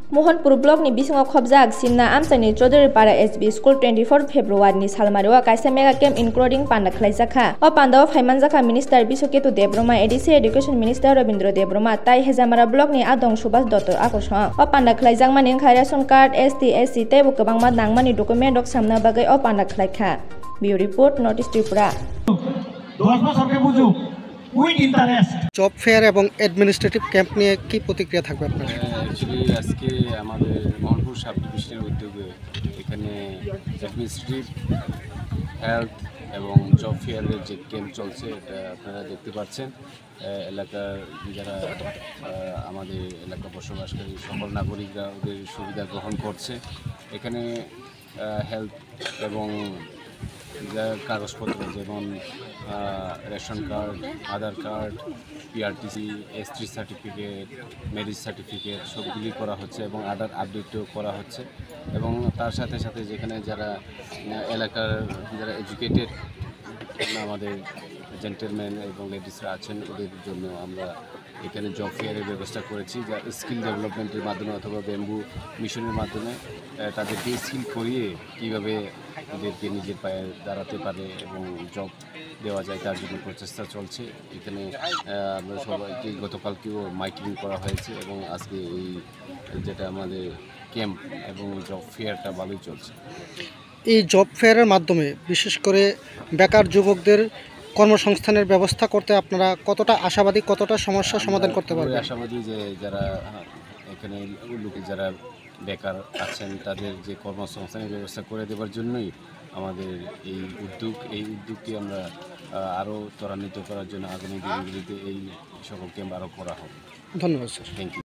Mohanpur block नि बिसिंग खबजाक सिमना आमसानि चौधरीपाड़ा एसबी स्कूल 24 फेब्रुआरी नि सालमारिओ कायसा मेगा कैम्प इनक्लूडिंग पांडा खलाइजाखा ओ पांडाओ फाइमानजाखा minister Biswaketu Debbarma ADC education minister Rabindra Debbarma ताई हेजामारा ब्लॉक नि आदं सुभाष दत्त आकर्षण ओ पांडा खलाइजाकमानि रेशन कार्ड एसटी एससी तेबो गोबांमा नांगमानि डकुमेन्ट रक सामना बागै ओ पांडा खलाइखा bureau report North East Tripura job fair এবং অ্যাডমিনিস্ট্রেটিভ ক্যাম্প নিয়ে কি প্রতিক্রিয়া থাকবে আপনার? অ্যাকচুয়ালি আজকে আমাদের মোহনপুর সাব ডিভিশনের উদ্যোগে এখানে অ্যাডমিনিস্ট্রেটিভ হেলথ এবং জব ফেয়ারের যে ক্যাম্প চলছে এটা আপনারা দেখতে পাচ্ছেন। এলাকার যারা আমাদের এলাকা বসবাসকারী সকল নাগরিকরা ওদের সুবিধা গ্রহণ করছে। এখানে হেলথ এবং কাগজপত্র যেমন ration card, Aadhaar card, PRTC, ST certificate, marriage certificate সবগুলি করা হচ্ছে এবং আধার আপডেটও করা হচ্ছে। এবং তার সাথে সাথে যেখানে যারা এলাকার যারা এডুকেটেড আমাদের জেন্টেলম্যান এবং লেডিসরা আছেন ওদের জন্য আমরা এখানে জব ফেয়ারের ব্যবস্থা করেছি, যা স্কিল ডেভেলপমেন্টের মাধ্যমে অথবা ব্যাম্বু মিশনের মাধ্যমে তাদেরকে স্কিল করিয়ে কীভাবে ওদেরকে নিজের পায়ে দাঁড়াতে পারে এবং জব দেওয়া যায় তার জন্য প্রচেষ্টা চলছে। এখানে আমরা সবাইকে গতকালকেও মাইকিং করা হয়েছে এবং আজকে এই যেটা আমাদের ক্যাম্প এবং জব ফেয়ারটা ভালোই চলছে। এই জব ফেয়ারের মাধ্যমে বিশেষ করে বেকার যুবকদের কর্মসংস্থানের ব্যবস্থা করতে আপনারা কতটা আশাবাদী, কতটা সমস্যার সমাধান করতে পারবেন? আশাবাদী যে যারা এখানে লোকে যারা বেকার আছেন তাদের যে কর্মসংস্থানের ব্যবস্থা করে দেওয়ার জন্যই আমাদের এই উদ্যোগটি আমরা আরও ত্বরান্বিত করার জন্য আগামী দিনগুলিতে এই সকল ক্যাম্প আরও করা হবে। ধন্যবাদ স্যার। Thank you.